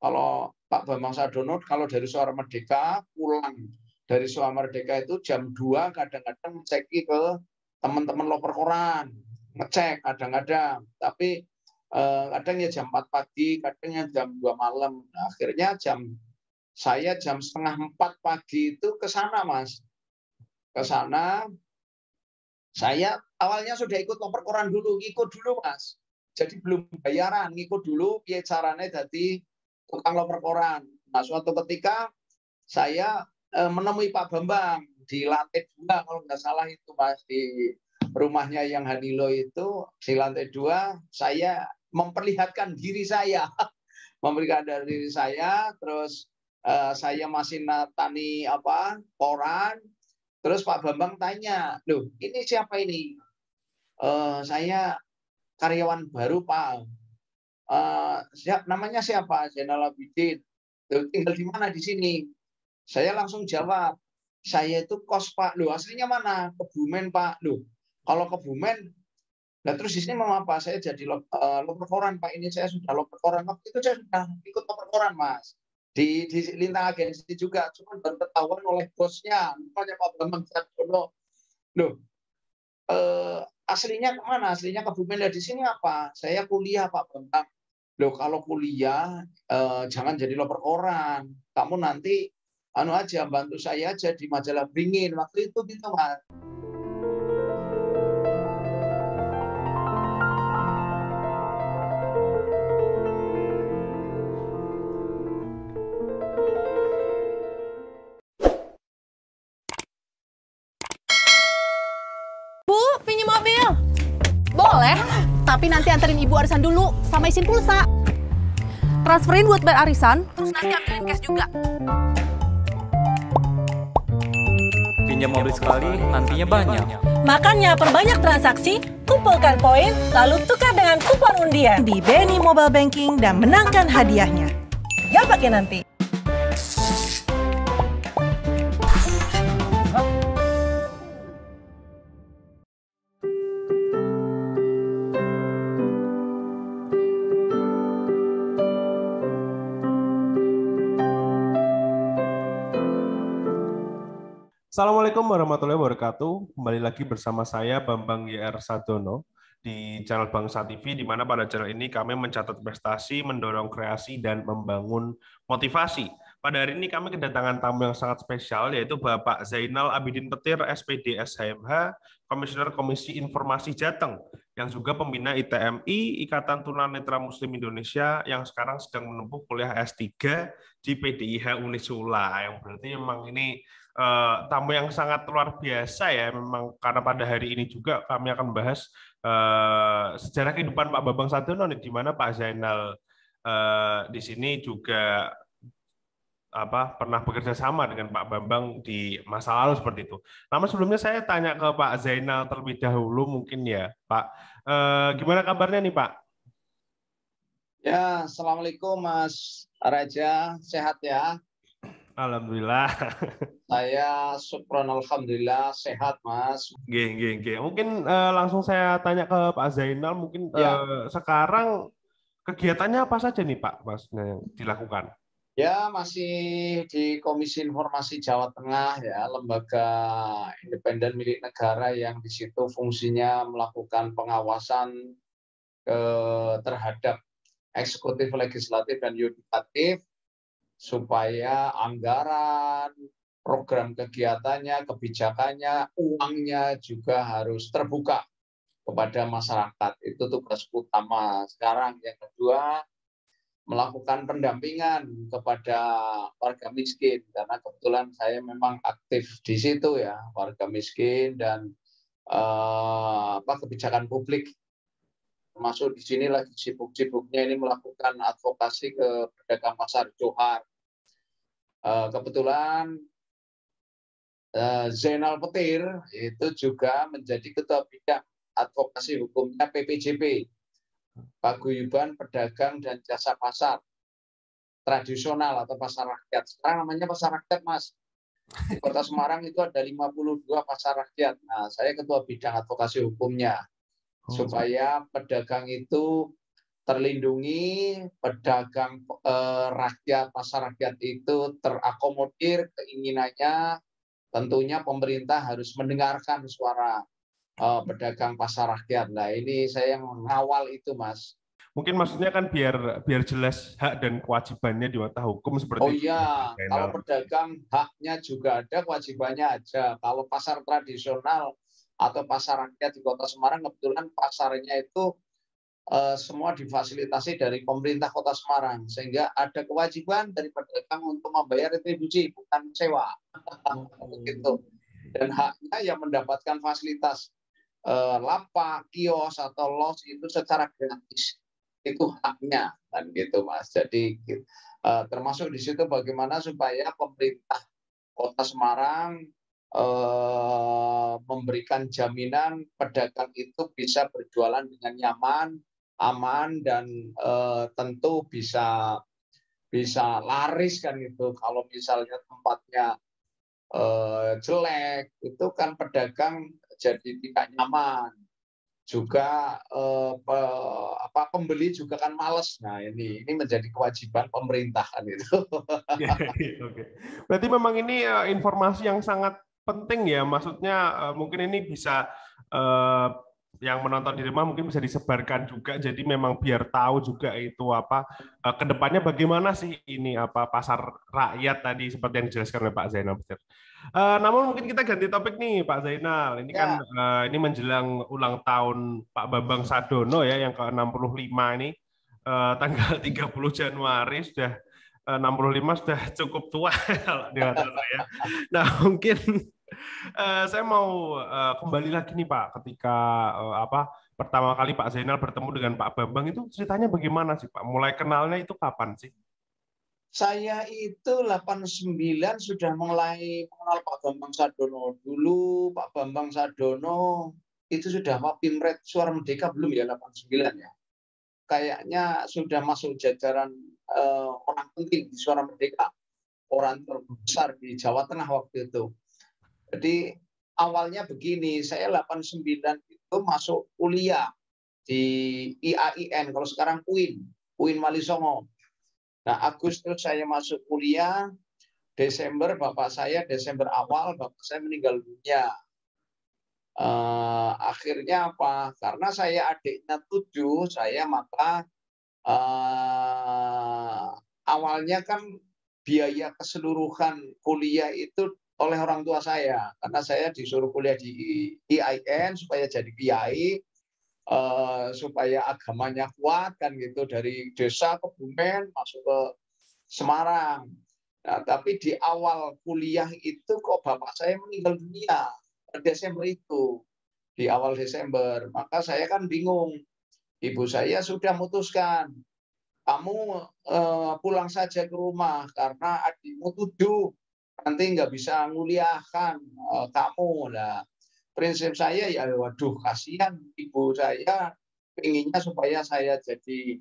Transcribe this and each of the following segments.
Kalau Pak Bambang Sadono kalau dari Suara Merdeka pulang dari Suara Merdeka itu jam 2 kadang-kadang ngecek ke teman-teman loper koran, ngecek kadang-kadang. Tapi kadang ya jam 4 pagi, kadang ya jam 2 malam. Nah, akhirnya saya jam setengah 4 pagi itu ke sana, Mas. Ke sana saya awalnya sudah ikut loper koran dulu, ikut dulu, Mas. Jadi belum bayaran, ngikut dulu piye carane dadi tukang loper koran. Nah, suatu ketika saya menemui Pak Bambang di lantai 2 kalau nggak salah itu, Mas, di rumahnya yang Hanilo itu di lantai 2 saya memperlihatkan diri saya, memperlihatkan diri saya, terus saya masih natani koran, terus Pak Bambang tanya, loh ini siapa ini? Saya karyawan baru Pak. Namanya siapa? Zainal Abidin. Tinggal di mana di sini? Saya langsung jawab, saya itu kos Pak. Loh aslinya mana? Kebumen Pak. Loh kalau Kebumen, nah terus di sini mau apa? Saya jadi loper koran Pak. Ini saya sudah loper koran. Waktu itu saya sudah ikut loper koran Mas. Di Lintang Agensi juga, cuma baru ketahuan oleh bosnya, namanya Pak Bambang Sadono. Loh, aslinya kemana? Aslinya Kebumen. Di sini apa? Saya kuliah Pak Bambang. Loh kalau kuliah jangan jadi loper koran. Kamu nanti aja bantu saya aja di majalah Beringin waktu itu gitu Mas. Bu, pinjam mobil. Boleh, tapi nanti anterin ibu arisan dulu sama isin pulsa. Transferin buat bayar arisan, terus nanti ambilin cash juga. Pinjam mobil sekali, nantinya banyak. Makanya perbanyak transaksi, kumpulkan poin, lalu tukar dengan kupon undian di BNI Mobile Banking dan menangkan hadiahnya. Gak pakai nanti. Assalamualaikum warahmatullahi wabarakatuh. Kembali lagi bersama saya Bambang YR Sadono di channel Bangsa TV, di mana pada channel ini kami mencatat prestasi, mendorong kreasi, dan membangun motivasi. Pada hari ini kami kedatangan tamu yang sangat spesial, yaitu Bapak Zainal Abidin Petir, SPD SHMH, Komisioner Komisi Informasi Jateng, yang juga pembina ITMI, Ikatan Tunanetra Muslim Indonesia, yang sekarang sedang menempuh kuliah S3 di PDIH Unisula, yang berarti memang ini tamu yang sangat luar biasa ya, memang karena pada hari ini juga kami akan membahas sejarah kehidupan Pak Bambang Sadono, di mana Pak Zainal di sini juga pernah bekerja sama dengan Pak Bambang di masa lalu seperti itu. Namun sebelumnya saya tanya ke Pak Zainal terlebih dahulu mungkin ya, Pak. Gimana kabarnya nih Pak? Ya, Assalamualaikum Mas Raja, sehat ya? Alhamdulillah. Saya syukron alhamdulillah sehat Mas. Mungkin langsung saya tanya ke Pak Zainal, mungkin sekarang kegiatannya apa saja nih Pak Mas yang dilakukan? Ya, masih di Komisi Informasi Jawa Tengah ya, lembaga independen milik negara yang di situ fungsinya melakukan pengawasan terhadap eksekutif, legislatif, dan yudikatif supaya anggaran, program kegiatannya, kebijakannya, uangnya juga harus terbuka kepada masyarakat. Itu tugas utama sekarang. Yang kedua, melakukan pendampingan kepada warga miskin, karena kebetulan saya memang aktif di situ ya, warga miskin dan kebijakan publik. Termasuk di sini lagi sibuk-sibuknya ini melakukan advokasi ke pedagang pasar Johar. Kebetulan Zainal Petir itu juga menjadi ketua bidang advokasi hukumnya PPJP, Paguyuban Pedagang dan Jasa Pasar Tradisional atau Pasar Rakyat. Sekarang namanya Pasar Rakyat, Mas. Di Kota Semarang itu ada 52 pasar rakyat. Nah, saya ketua bidang advokasi hukumnya supaya pedagang itu terlindungi, pedagang rakyat, pasar rakyat itu terakomodir keinginannya. Tentunya pemerintah harus mendengarkan suara pedagang pasar rakyat. Nah, ini saya yang mengawal itu, Mas. Mungkin maksudnya kan biar jelas hak dan kewajibannya di mata hukum Oh seperti itu. iya, kalau pedagang haknya juga ada, kewajibannya aja. Kalau pasar tradisional atau pasar rakyat di Kota Semarang, kebetulan pasarnya itu semua difasilitasi dari pemerintah Kota Semarang, sehingga ada kewajiban dari pedagang untuk membayar retribusi, bukan sewa. Begitu. Dan haknya yang mendapatkan fasilitas lapak, kios atau los itu secara gratis. Itu haknya, kan gitu, Mas. Jadi termasuk di situ bagaimana supaya pemerintah Kota Semarang memberikan jaminan pedagang itu bisa berjualan dengan nyaman, aman, dan tentu bisa laris, kan gitu. Kalau misalnya tempatnya jelek, itu kan pedagang jadi tidak nyaman. Juga pembeli juga kan males. Nah, ini menjadi kewajiban pemerintah, kan itu. Oke. Berarti memang ini informasi yang sangat penting ya. Maksudnya mungkin ini bisa yang menonton di rumah mungkin bisa disebarkan juga. Jadi memang biar tahu juga itu kedepannya bagaimana sih ini pasar rakyat tadi seperti yang dijelaskan oleh Pak Zainal. Namun mungkin kita ganti topik nih Pak Zainal. Ini kan ini menjelang ulang tahun Pak Bambang Sadono ya yang ke-65 ini tanggal 30 Januari sudah 65 sudah cukup tua kalau di mata saya. Nah, mungkin saya mau kembali lagi nih Pak ketika pertama kali Pak Zainal bertemu dengan Pak Bambang itu ceritanya bagaimana sih Pak? Mulai kenalnya itu kapan sih? Saya itu 89 sudah mulai mengenal Pak Bambang Sadono. Dulu Pak Bambang Sadono itu sudah Wapimret Suara Merdeka belum ya, 89 ya. Kayaknya sudah masuk jajaran orang penting di Suara Merdeka. Orang terbesar di Jawa Tengah waktu itu. Jadi awalnya begini, saya 89 itu masuk kuliah di IAIN, kalau sekarang UIN Walisongo. Nah, Agustus saya masuk kuliah, Desember bapak saya, Desember awal bapak saya meninggal dunia. Akhirnya apa? Karena saya adiknya 7, saya maka awalnya kan biaya keseluruhan kuliah itu oleh orang tua saya. Karena saya disuruh kuliah di IAIN supaya jadi kiai, supaya agamanya kuat, kan gitu, dari desa Kebumen masuk ke Semarang. Nah, tapi di awal kuliah itu kok bapak saya meninggal dunia pada Desember itu, di awal Desember. Maka saya kan bingung. Ibu saya sudah memutuskan, kamu pulang saja ke rumah karena adikmu 7 nanti nggak bisa nguliahkan kamu. Nah, prinsip saya ya, waduh, kasihan ibu saya, inginnya supaya saya jadi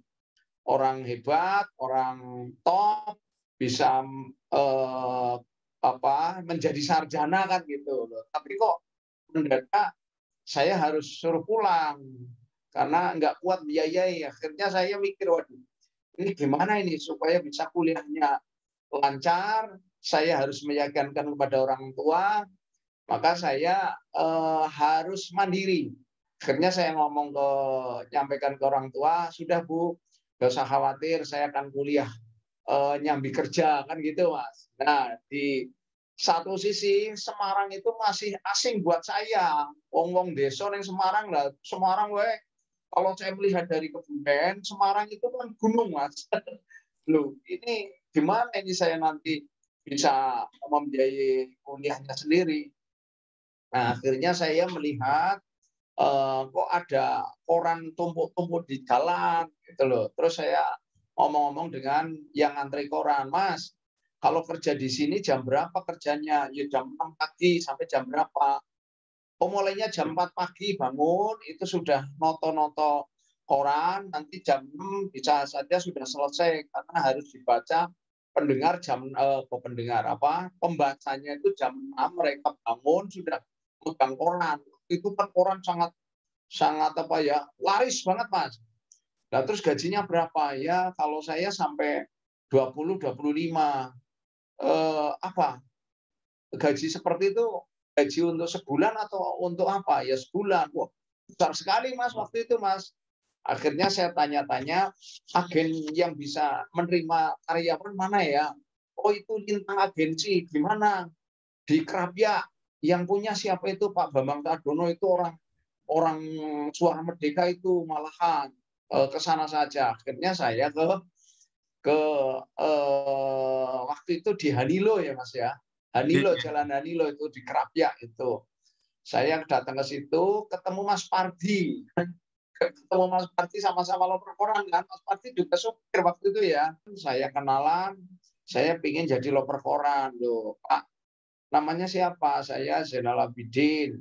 orang hebat, orang top, bisa menjadi sarjana, kan gitu loh. Tapi kok mendadak saya harus suruh pulang karena nggak kuat biayai. Akhirnya saya mikir, waduh, ini gimana ini supaya bisa kuliahnya lancar. Saya harus meyakinkan kepada orang tua. Maka saya harus mandiri. Akhirnya saya nyampaikan ke orang tua, sudah Bu, nggak usah khawatir, saya akan kuliah nyambi kerja, kan gitu, Mas. Nah, di satu sisi Semarang itu masih asing buat saya. Wong-wong desa yang Semarang lah, Semarang kalau saya melihat dari Kebumen, Semarang itu kan gunung, Mas. Loh, ini gimana ini saya nanti bisa membiayai kuliahnya sendiri? Nah, akhirnya saya melihat kok ada koran tumpuk-tumpuk di jalan, gitu loh. Terus saya ngomong-ngomong dengan yang antri koran, Mas, kalau kerja di sini jam berapa kerjanya? Ya jam 6 pagi sampai jam berapa? Oh, mulainya jam 4 pagi bangun, itu sudah noto-noto koran, nanti jam 6 bisa saja sudah selesai karena harus dibaca. Pembacanya itu jam 6 mereka bangun sudah megang koran. Itu kan koran sangat laris banget, Mas. Nah, terus gajinya berapa? Ya, kalau saya sampai 20-25. Apa? Gaji seperti itu, gaji untuk sebulan atau untuk apa? Ya sebulan. Wah, besar sekali Mas waktu itu Mas. Akhirnya saya tanya-tanya, agen yang bisa menerima karyawan mana ya? Oh itu Lintang Agensi, di mana? Di Krapyak. Yang punya siapa itu? Pak Bambang Sadono, itu orang Suara Merdeka itu, malahan ke sana saja. Akhirnya saya ke waktu itu di Hanilo ya Mas ya. Hanilo, Jalan Hanilo itu di Krapyak itu. Saya datang ke situ, ketemu Mas Pardi. Ketemu Mas Pardi, sama-sama loper koran kan. Mas Pardi juga supir waktu itu ya. Saya kenalan, saya ingin jadi loper koran. Loh, Pak, namanya siapa? Saya Zainal Abidin.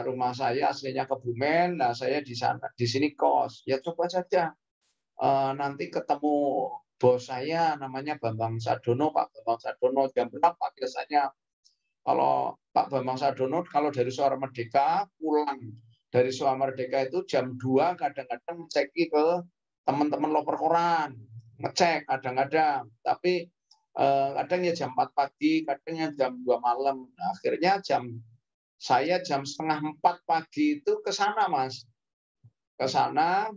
Rumah saya aslinya Kebumen. Nah, saya di sana, di sini kos. Ya coba saja. Nanti ketemu bos saya namanya Bambang Sadono, Pak Bambang Sadono, jam berapa biasanya? Kalau Pak Bambang Sadono kalau dari Suara Merdeka pulang dari Suara Merdeka itu jam 2 kadang-kadang ngecek ke teman-teman loper koran, ngecek kadang-kadang, tapi kadang ya jam 4 pagi, kadang jam 2 malam. Nah, akhirnya saya jam setengah 4 pagi itu ke sana Mas. Ke sana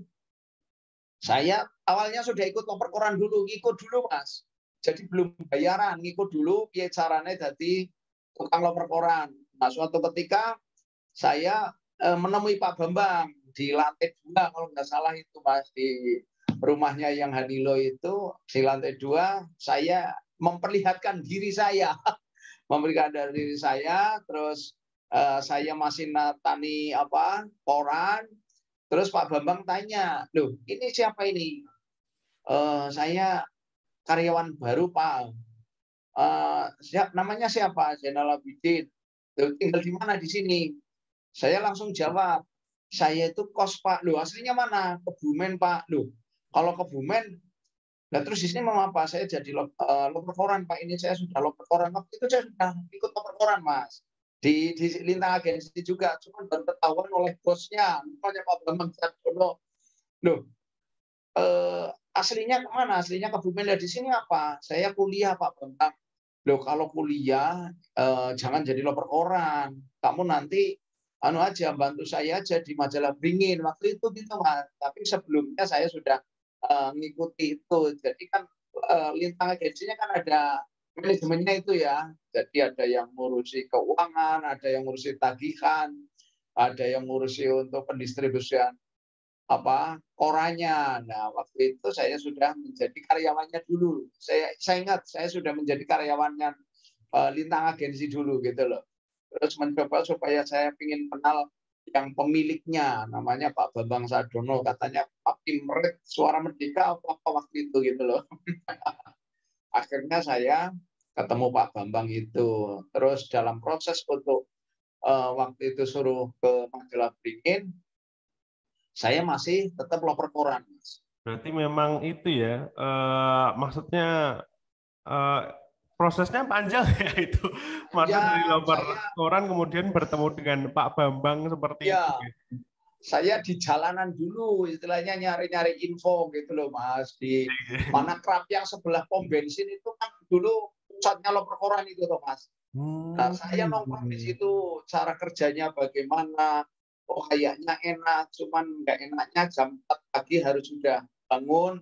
saya awalnya sudah ikut loper koran dulu, ngikut dulu Mas. Jadi belum bayaran, ngikut dulu piye carane dadi tukang loper koran. Nah, suatu ketika saya menemui Pak Bambang di lantai 2 kalau nggak salah itu Mas, di rumahnya yang Hanilo itu di lantai 2. Saya memperlihatkan diri saya, memperlihatkan diri saya, terus saya masih natani koran. Terus Pak Bambang tanya, loh ini siapa ini? Saya karyawan baru Pak. Namanya siapa? Zainal Abidin. Tinggal di mana di sini? Saya langsung jawab, saya itu kos Pak. Loh aslinya mana? Kebumen Pak. Loh kalau Kebumen, nah terus di sini mau apa? Saya jadi loper koran Pak. Ini saya sudah loper koran. Waktu itu saya sudah ikut loper koran Mas. Di Lintang Agensi juga, cuma baru ketahuan oleh bosnya, namanya Pak Bambang Sadono. Loh, aslinya kemana? Aslinya Kebumen. Di sini apa? Saya kuliah Pak Bambang. Loh, kalau kuliah jangan jadi loper koran. Kamu nanti aja bantu saya aja di majalah Beringin waktu itu gitu Mas. Tapi sebelumnya saya sudah ngikuti itu. Jadi kan Lintang Agensinya kan ada manajemennya itu ya. Jadi ada yang ngurusi keuangan, ada yang ngurusi tagihan, ada yang ngurusi untuk pendistribusian korannya. Nah, waktu itu saya sudah menjadi karyawannya dulu. Saya ingat saya sudah menjadi karyawannya Lintang Agensi dulu gitu loh. Terus mencoba supaya saya ingin kenal yang pemiliknya, namanya Pak Bambang Sadono, katanya Pak Pimret Suara Merdeka apa waktu itu gitu loh. Akhirnya saya ketemu Pak Bambang itu. Terus dalam proses untuk waktu itu suruh ke majalah Beringin, saya masih tetap loper koran. Berarti memang itu ya, maksudnya prosesnya panjang ya itu. Masa ya, dari loper koran kemudian bertemu dengan Pak Bambang seperti ya, itu. Saya di jalanan dulu, istilahnya nyari-nyari info gitu loh Mas. Di mana Krapyak sebelah pom bensin itu kan dulu pusatnya loper koran itu loh Mas. Nah, saya nongkrong di situ, cara kerjanya bagaimana, oh kayaknya enak, cuman nggak enaknya jam 4 pagi harus sudah bangun,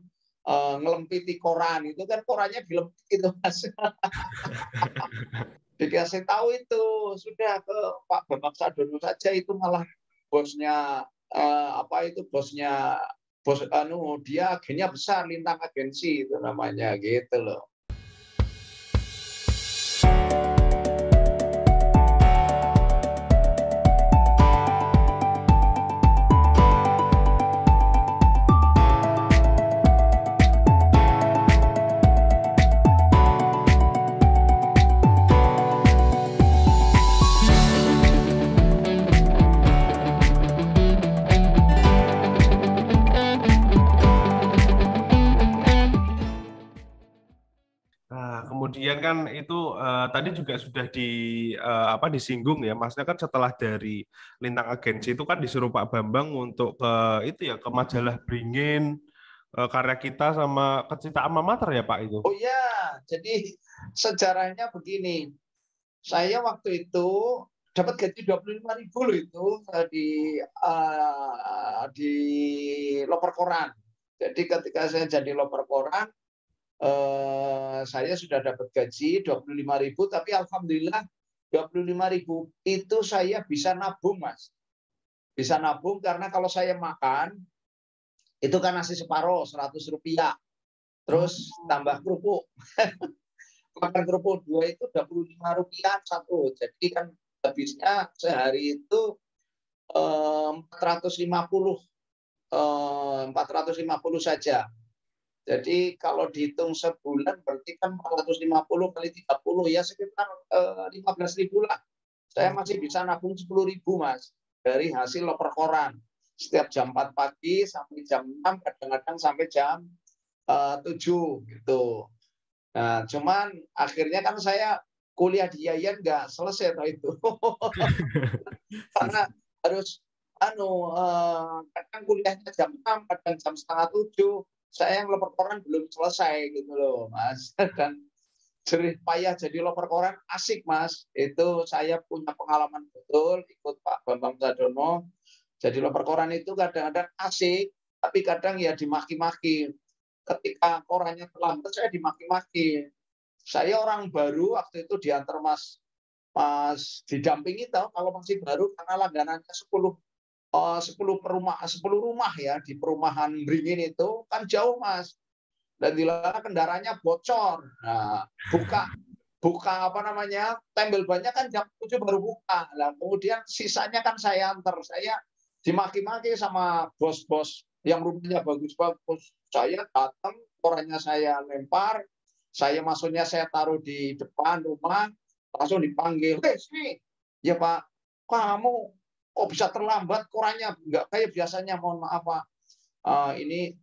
ngelempiti koran, itu kan korannya dilempit gitu Mas. Dikasih tahu itu, sudah ke Pak Bambang Sadono saja, itu malah bosnya, dia agennya besar, Lintang Agensi itu namanya gitu loh. Nah, kemudian kan itu tadi juga sudah disinggung ya, Masnya kan setelah dari Lintang Agensi itu kan disuruh Pak Bambang untuk ke itu ya ke majalah Beringin, karya kita sama Kecita Alma Mater ya Pak itu. Oh ya, jadi sejarahnya begini. Saya waktu itu dapat gaji 25.000 loh itu di loper koran. Jadi ketika saya jadi loper koran, saya sudah dapat gaji 25.000, tapi alhamdulillah 25.000 itu saya bisa nabung, Mas. Bisa nabung karena kalau saya makan itu kan nasi separuh Rp100. Terus tambah kerupuk. Makan kerupuk 2 itu Rp25 satu. Jadi kan habisnya sehari itu 450 saja. Jadi kalau dihitung sebulan berarti kan 450 kali 30 ya sekitar 15.000 lah. Saya masih bisa nabung 10.000, Mas, dari hasil loper koran. Setiap jam 4 pagi sampai jam 6, kadang-kadang sampai jam 7 gitu. Nah, cuman akhirnya kan saya kuliah di Yayan nggak selesai itu. Karena harus kadang kuliahnya jam 6, kadang jam setengah 7. Saya yang loper koran belum selesai gitu loh, Mas. Dan jerih payah jadi loper koran asik, Mas. Itu saya punya pengalaman betul ikut Pak Bambang Sadono. Jadi loper koran itu kadang-kadang asik, tapi kadang ya dimaki-maki. Ketika korannya terlambat saya dimaki-maki. Saya orang baru waktu itu diantar Mas didampingi tahu kalau masih baru karena langganannya 10 rumah ya di perumahan Beringin itu kan jauh, Mas. Dan dilala kendaraannya bocor. Nah, buka tembel bannya kan jam 7 baru buka. Nah, kemudian sisanya kan saya antar. Saya dimaki-maki sama bos-bos yang rumahnya bagus-bagus. Saya datang, korannya saya lempar, maksudnya saya taruh di depan rumah, langsung dipanggil. Sini. Ya Pak, kamu kok bisa terlambat korannya? Nggak kayak biasanya, mohon maaf Pak. Ini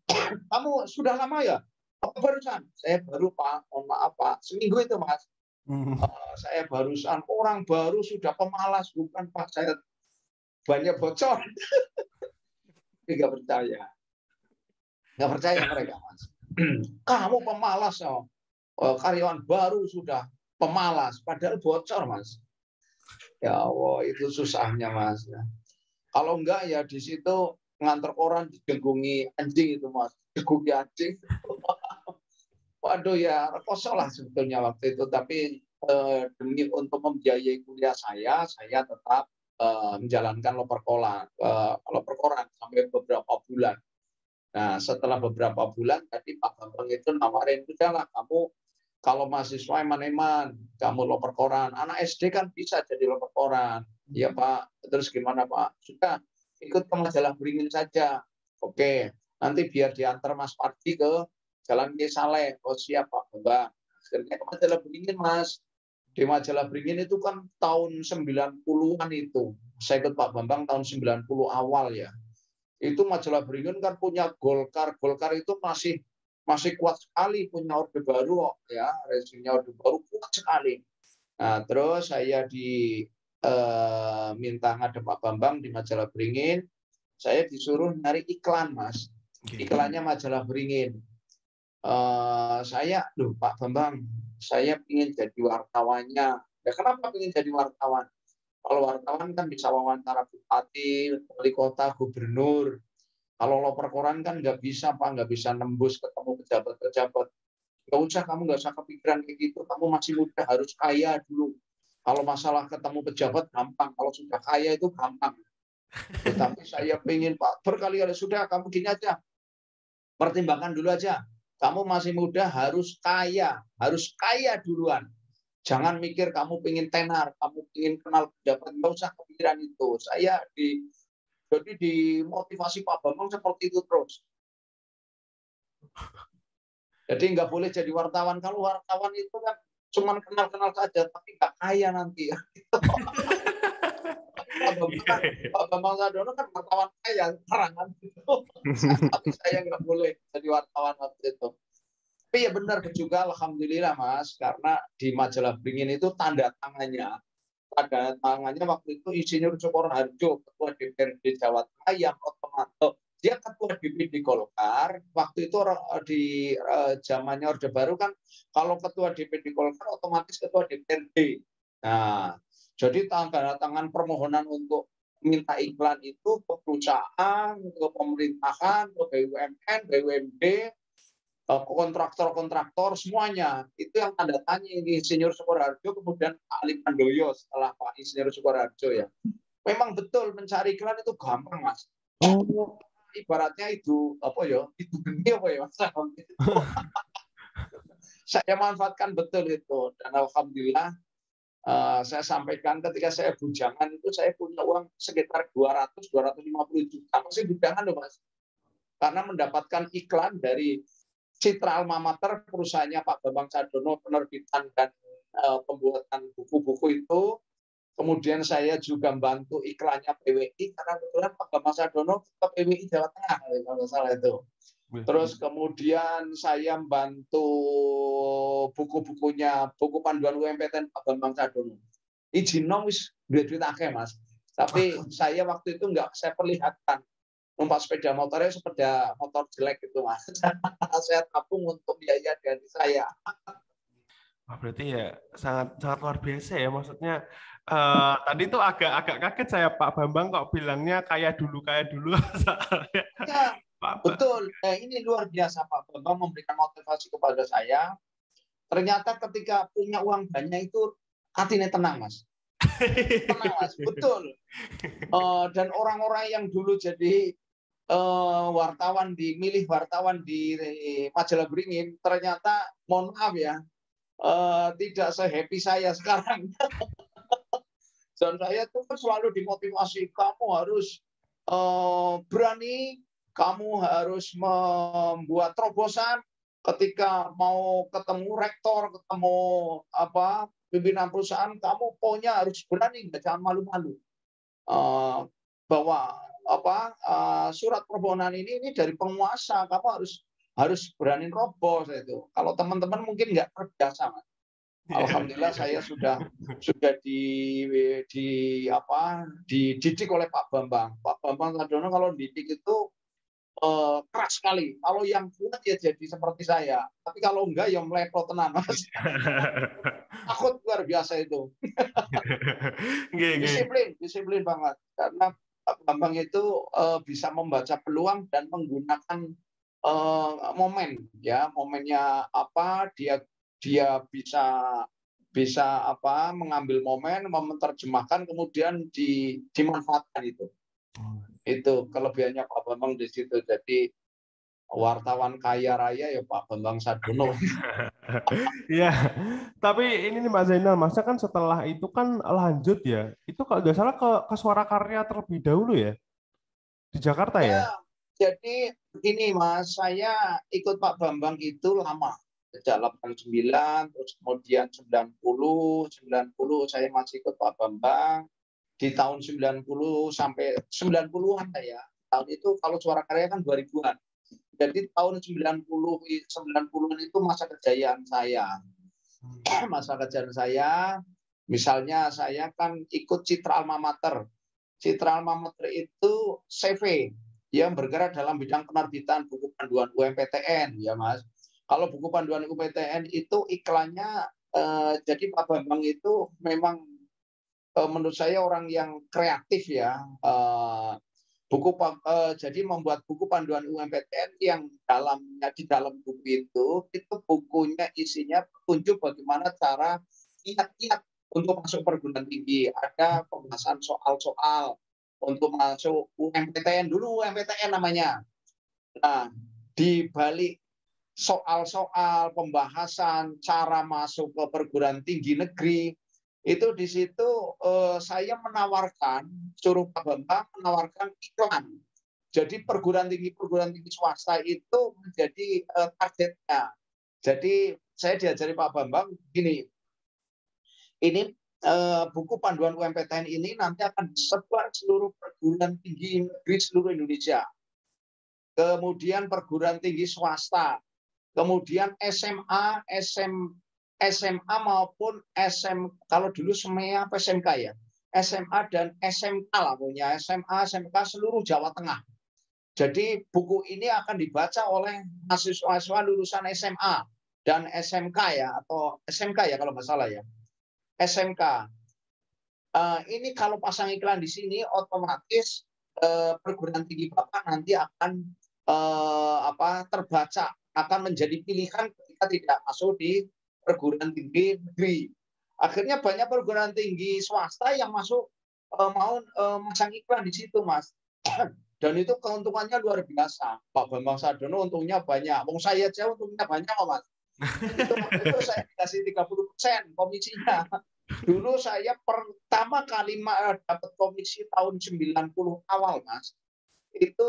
kamu sudah lama ya? Apa barusan? Saya baru Pak, mohon maaf Pak. Seminggu itu Mas. Saya barusan, orang baru sudah pemalas, bukan Pak. Saya banyak bocor. Nggak percaya. Nggak percaya mereka, Mas. Kamu pemalas, karyawan baru sudah pemalas, padahal bocor, Mas. Ya Allah, itu susahnya, Mas. Kalau enggak ya di situ ngantar koran digenggungi anjing itu, Mas. Digenggungi anjing. Waduh ya, kosong lah sebetulnya waktu itu. Tapi demi untuk membiayai kuliah saya tetap menjalankan loper koran sampai beberapa bulan. Nah, setelah beberapa bulan tadi Pak Bambang itu nawarin, udahlah kamu kalau mahasiswa eman-eman, kamu loper koran. Anak SD kan bisa jadi loper koran. Ya Pak, terus gimana Pak? Sudah, ikut ke majalah Beringin saja. Oke, nanti biar diantar Mas Pardi ke Jalan Kiai Saleh. Oh siap Pak Bambang. Akhirnya ke majalah Beringin, Mas. Di majalah Beringin itu kan tahun 90-an itu. Saya ikut Pak Bambang tahun 90 awal ya. Itu majalah Beringin kan punya Golkar. Golkar itu masih kuat sekali, punya Orde Baru ya, rezimnya Orde Baru kuat sekali. Nah, terus saya minta ngadep Pak Bambang di majalah Beringin. Saya disuruh nyari iklan, Mas. Iklannya majalah Beringin. Loh Pak Bambang, saya ingin jadi wartawannya. Ya kenapa ingin jadi wartawan? Kalau wartawan kan bisa wawancara bupati, wali kota, gubernur. Kalau loper koran kan nggak bisa, Pak, nggak bisa nembus ketemu pejabat-pejabat. Nggak usah, kamu nggak usah kepikiran kayak gitu. Kamu masih muda, harus kaya dulu. Kalau masalah ketemu pejabat gampang, kalau sudah kaya itu gampang. Tetapi saya pengen Pak, berkali-kali sudah, kamu gini aja. Pertimbangkan dulu aja. Kamu masih muda, harus kaya duluan. Jangan mikir kamu pengen tenar, kamu pengen kenal pejabat, nggak usah kepikiran itu. Jadi dimotivasi Pak Bambang seperti itu terus. Jadi nggak boleh jadi wartawan. Kalau wartawan itu kan cuma kenal-kenal saja, tapi nggak kaya nanti. Pak Bambang Sadono kan wartawan kaya, karangan itu. Tapi saya nggak boleh jadi wartawan waktu itu. Tapi ya benar juga, alhamdulillah Mas, karena di majalah Beringin itu tanda tangannya waktu itu Insinyur Sukoharjo, Ketua DPRD Jawa Tengah, yang otomatis dia Ketua DPD Golkar. Waktu itu di zamannya Orde Baru kan, kalau Ketua DPD Golkar otomatis Ketua DPRD. Nah, jadi tanda tangan permohonan untuk minta iklan itu ke perusahaan, ke pemerintahan, ke BUMN, BUMD, kontraktor-kontraktor, semuanya. Itu yang tanda tanya ini Insinyur Sukoharjo, kemudian Pak Ali Pandoyo setelah Pak Insinyur Sukoharjo ya. Memang betul mencari iklan itu gampang, Mas. Ibaratnya itu apa ya? Itu geni apa ya, Mas? Saya manfaatkan betul itu, dan alhamdulillah saya sampaikan ketika saya bujangan itu saya punya uang sekitar 200-250 juta. Masih bujangan loh, Mas. Karena mendapatkan iklan dari Citra Alma Mater, perusahaannya Pak Bambang Sadono, penerbitan dan pembuatan buku-buku itu. Kemudian saya juga membantu iklannya PWI, karena kebetulan Pak Bambang Sadono ke PWI Jawa Tengah, kalau salah itu. Terus kemudian saya membantu buku-bukunya, buku panduan UMPTN Pak Bambang Sadono. Izin nom wis duit akeh, Mas. Tapi saya waktu itu nggak saya perlihatkan. Numpak sepeda motornya sepeda motor jelek itu, Mas. Saya tabung untuk biaya dari saya. Wah, berarti ya sangat sangat luar biasa ya. Maksudnya tadi tuh agak kaget saya, Pak Bambang kok bilangnya kayak dulu. Ya, betul. Ini luar biasa, Pak Bambang memberikan motivasi kepada saya. Ternyata ketika punya uang banyak itu hatinya tenang, Mas. Tenang, Mas. Betul. Dan orang-orang yang dulu jadi milih wartawan di majalah Beringin, ternyata mohon maaf ya, tidak se-happy saya sekarang. Dan saya tuh selalu dimotivasi, kamu harus berani, kamu harus membuat terobosan ketika mau ketemu rektor, ketemu pimpinan perusahaan, kamu pokoknya harus berani, jangan malu-malu. Bahwa surat permohonan ini dari penguasa, kamu harus berani roboh itu. Kalau teman-teman mungkin nggak terbiasa, Mas. Alhamdulillah saya sudah dididik oleh Pak Bambang. Pak Bambang Sadono kalau didik itu keras sekali. Kalau yang kuat ya jadi seperti saya. Tapi kalau enggak ya melepot tenan, Mas. Takut luar biasa itu. Disiplin banget. Karena Pak Bambang itu bisa membaca peluang dan menggunakan momen, ya, momennya apa, dia bisa mengambil momen, menerjemahkan, kemudian dimanfaatkan itu. Itu kelebihannya Pak Bambang di situ. Jadi wartawan kaya raya ya Pak Bambang Sadono. Ya, tapi ini nih Mas Zainal, masa kan setelah itu kan lanjut ya, itu kalau nggak salah ke Suara Karya terlebih dahulu ya, di Jakarta ya? Jadi begini Mas, saya ikut Pak Bambang itu lama, sejak 89, terus kemudian 90 saya masih ikut Pak Bambang. Di tahun 90 sampai 90-an ya. Tahun itu kalau Suara Karya kan 2000-an. Jadi tahun 90-an itu masa kejayaan saya. Masa kejayaan saya, misalnya saya kan ikut Citra Alma Mater. Citra Alma Mater itu CV, yang bergerak dalam bidang penerbitan buku panduan UMPTN, ya Mas. Kalau buku panduan UMPTN itu iklannya, jadi Pak Bambang itu memang menurut saya orang yang kreatif ya. Jadi membuat buku panduan UMPTN yang di dalam buku itu bukunya isinya petunjuk bagaimana cara kiat-kiat untuk masuk perguruan tinggi. Ada pembahasan soal-soal untuk masuk UMPTN, dulu UMPTN namanya. Nah, di balik soal-soal pembahasan cara masuk ke perguruan tinggi negeri, itu di situ saya menawarkan, suruh Pak Bambang menawarkan iklan. Jadi perguruan tinggi swasta itu menjadi targetnya. Jadi saya diajari Pak Bambang gini, ini buku panduan UMPTN ini nanti akan disebar seluruh perguruan tinggi negeri seluruh Indonesia. Kemudian perguruan tinggi swasta, kemudian SMA maupun kalau dulu SMEA apa SMK ya, SMA dan SMK lah punya, SMA, SMK seluruh Jawa Tengah. Jadi buku ini akan dibaca oleh mahasiswa lulusan SMA dan SMK ya, atau SMK ya kalau nggak salah ya, SMK. Ini kalau pasang iklan di sini otomatis perguruan tinggi Bapak nanti akan terbaca, akan menjadi pilihan ketika tidak masuk di perguruan tinggi negeri. Akhirnya banyak perguruan tinggi swasta yang masuk mau masang iklan di situ, Mas. Dan itu keuntungannya luar biasa. Pak Bambang Sarjono untungnya banyak. Wong saya aja untungnya banyak, Mas. Itu saya dikasih 30% komisinya. Dulu saya pertama kali dapat komisi tahun 90 awal, Mas. Itu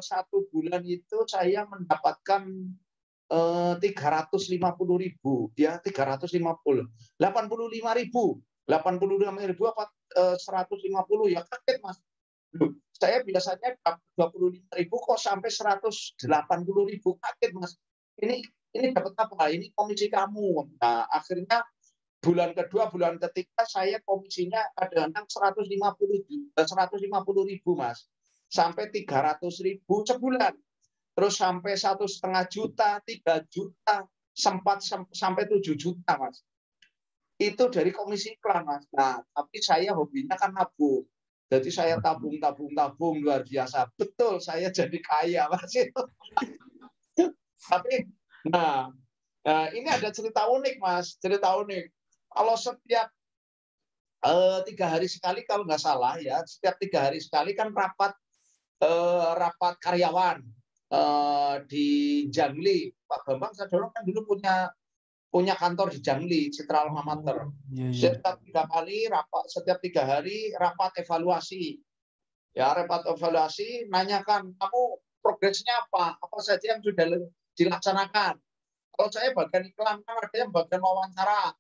1 bulan itu saya mendapatkan 350.000, ya 350, 85.000, 85.000 apa 150 ya, kaget Mas. Saya biasanya dapat 25.000 kok sampai 180.000, kaget Mas. Ini dapat apa? Ini komisi kamu. Nah, akhirnya bulan kedua, bulan ketiga saya komisinya kadang-kadang 150.000, Mas, sampai 300.000 sebulan. Terus sampai 1,5 juta, 3 juta, sempat sampai 7 juta, Mas. Itu dari komisi iklan, Mas. Nah, tapi saya hobinya kan nabung. Jadi saya tabung luar biasa. Betul, saya jadi kaya, Mas. Tapi, nah, ini ada cerita unik, Mas. Cerita unik. Kalau setiap 3 hari sekali, kalau nggak salah ya, setiap 3 hari sekali kan rapat karyawan di Jangli. Pak Bambang Sarjono kan dulu punya kantor di Jangli, Citra Alma Mater. Setiap 3 hari rapat evaluasi. Ya, rapat evaluasi, nanyakan kamu progresnya apa saja yang sudah dilaksanakan. Kalau saya bagian iklan, kan ada yang bagian wawancara.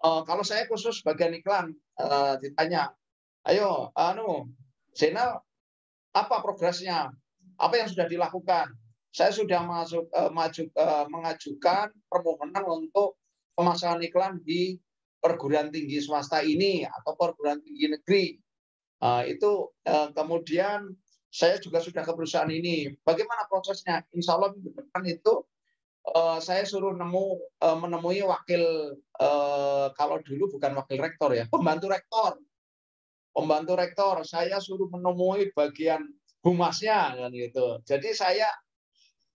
Kalau saya khusus bagian iklan, ditanya, ayo, Zainal, apa progresnya? Apa yang sudah dilakukan? Saya sudah mengajukan permohonan untuk pemasangan iklan di perguruan tinggi swasta ini atau perguruan tinggi negeri. Itu kemudian saya juga sudah ke perusahaan ini. Bagaimana prosesnya? Insya Allah minggu depan itu saya suruh menemui wakil, kalau dulu bukan wakil rektor ya, pembantu rektor. Saya suruh menemui bagian humasnya kan gitu. Jadi saya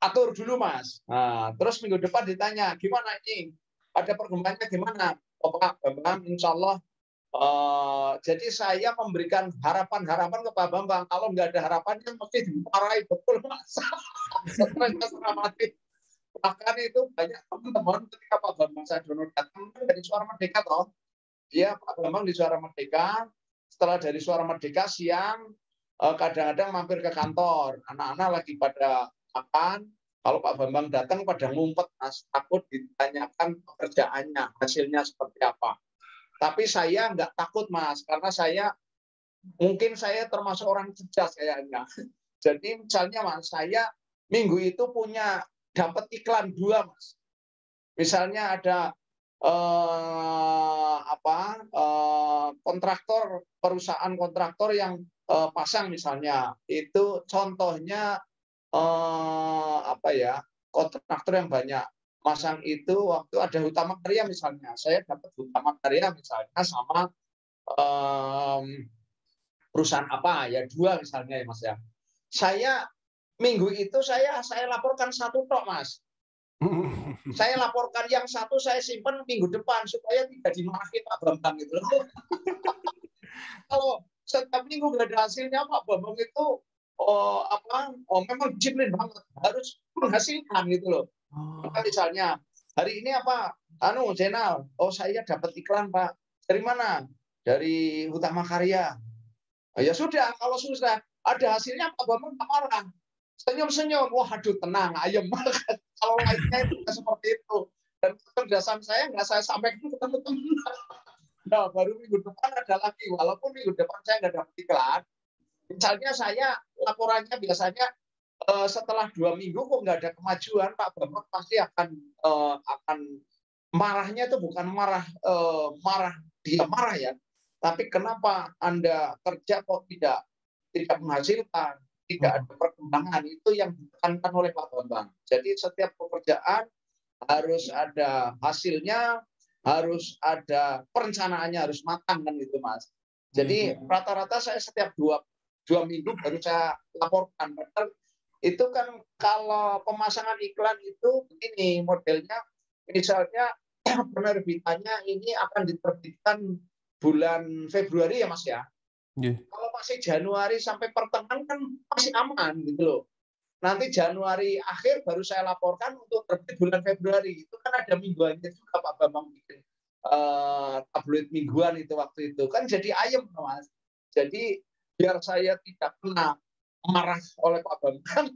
atur dulu, Mas. Nah, terus minggu depan ditanya gimana ini, ada perkembangannya gimana? Pak Bambang, insya Allah. Jadi saya memberikan harapan ke Pak Bambang. Kalau nggak ada harapannya mesti dimarahi, betul, Mas. Bahkan itu banyak teman-teman ketika Pak Bambang Sarjono datang dari Suara Merdeka toh. Dia Pak Bambang di Suara Merdeka, setelah dari Suara Merdeka siang kadang-kadang mampir ke kantor. Anak-anak lagi pada makan, kalau Pak Bambang datang pada ngumpet, Mas, takut ditanyakan pekerjaannya, hasilnya seperti apa. Tapi saya nggak takut, Mas, karena mungkin saya termasuk orang cerdas kayaknya. Jadi misalnya, Mas, saya minggu itu dapat iklan 2, Mas. Misalnya ada perusahaan kontraktor yang pasang misalnya, itu contohnya kontraktor yang banyak masang itu waktu ada Hutama Karya misalnya, saya dapat Hutama Karya misalnya sama perusahaan apa ya, 2 misalnya ya, Mas ya. Saya minggu itu saya laporkan 1 tok, Mas. Saya laporkan yang 1, saya simpan minggu depan supaya tidak dimarahi Pak Bambang gitu. Kalau setiap minggu nggak ada hasilnya, Pak Bambang itu memang disiplin banget, harus menghasilkan gitu loh. Misalnya hari ini apa? Zainal, saya dapat iklan, Pak. Dari mana? Dari Hutama Karya. Ya sudah, kalau sudah ada hasilnya Pak Bambang tak marah. Senyum-senyum, wah aduh tenang, ayam banget. Kalau lainnya itu seperti itu. Dan kecerdasan saya nggak saya sampaikan ke teman-teman. Nah, baru minggu depan ada lagi, walaupun minggu depan saya nggak dapat iklan. Misalnya saya laporannya biasanya setelah 2 minggu kok nggak ada kemajuan, Pak Bambang pasti akan marahnya itu bukan marah dia marah ya, tapi kenapa Anda kerja kok tidak menghasilkan, tidak ada perkembangan, itu yang ditekankan oleh Pak Bambang. Jadi setiap pekerjaan harus ada hasilnya, harus ada perencanaannya, harus matang kan gitu Mas. Jadi rata-rata saya setiap dua minggu baru saya laporkan. Padahal itu kan kalau pemasangan iklan itu begini modelnya, misalnya penerbitannya ini akan diterbitkan bulan Februari ya Mas ya. Kalau masih Januari sampai pertengahan kan masih aman gitu loh. Nanti Januari akhir baru saya laporkan untuk terbit bulan Februari. Itu kan ada mingguannya juga Pak Bambang bikin tabloid mingguan itu waktu itu. Kan jadi ayem Mas. Jadi biar saya tidak kena marah oleh Pak Bambang.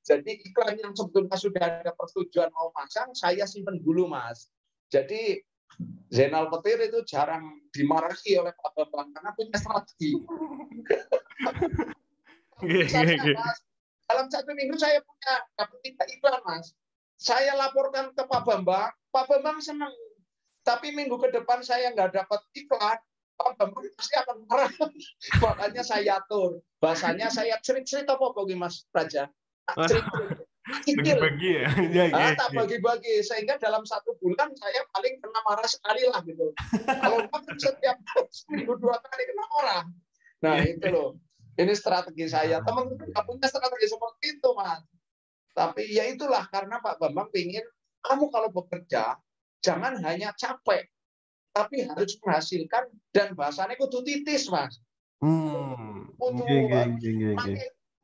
Jadi iklan yang sebetulnya sudah ada persetujuan mau masang, saya simpen dulu Mas. Jadi Zainal Petir itu jarang dimarahi oleh Pak Bambang karena punya strategi. Mas, dalam 1 minggu saya punya dapat 3 iklan Mas. Saya laporkan ke Pak Bambang senang. Tapi minggu ke depan saya nggak dapat iklan, Pak Bambang pasti akan marah. Makanya saya atur. Bahasanya saya cerit-cerit apa Mas Raja? Bagi-bagi ya. Tak bagi-bagi sehingga dalam 1 bulan saya paling kena marah sekali lah gitu. Kalau setiap minggu 2 kali kena marah. Nah itu loh. Ini strategi saya. Teman-teman nggak punya strategi seperti itu Mas. Tapi ya itulah karena Pak Bambang ingin kamu kalau bekerja jangan hanya capek, tapi harus menghasilkan dan bahasanya kudu titis Mas.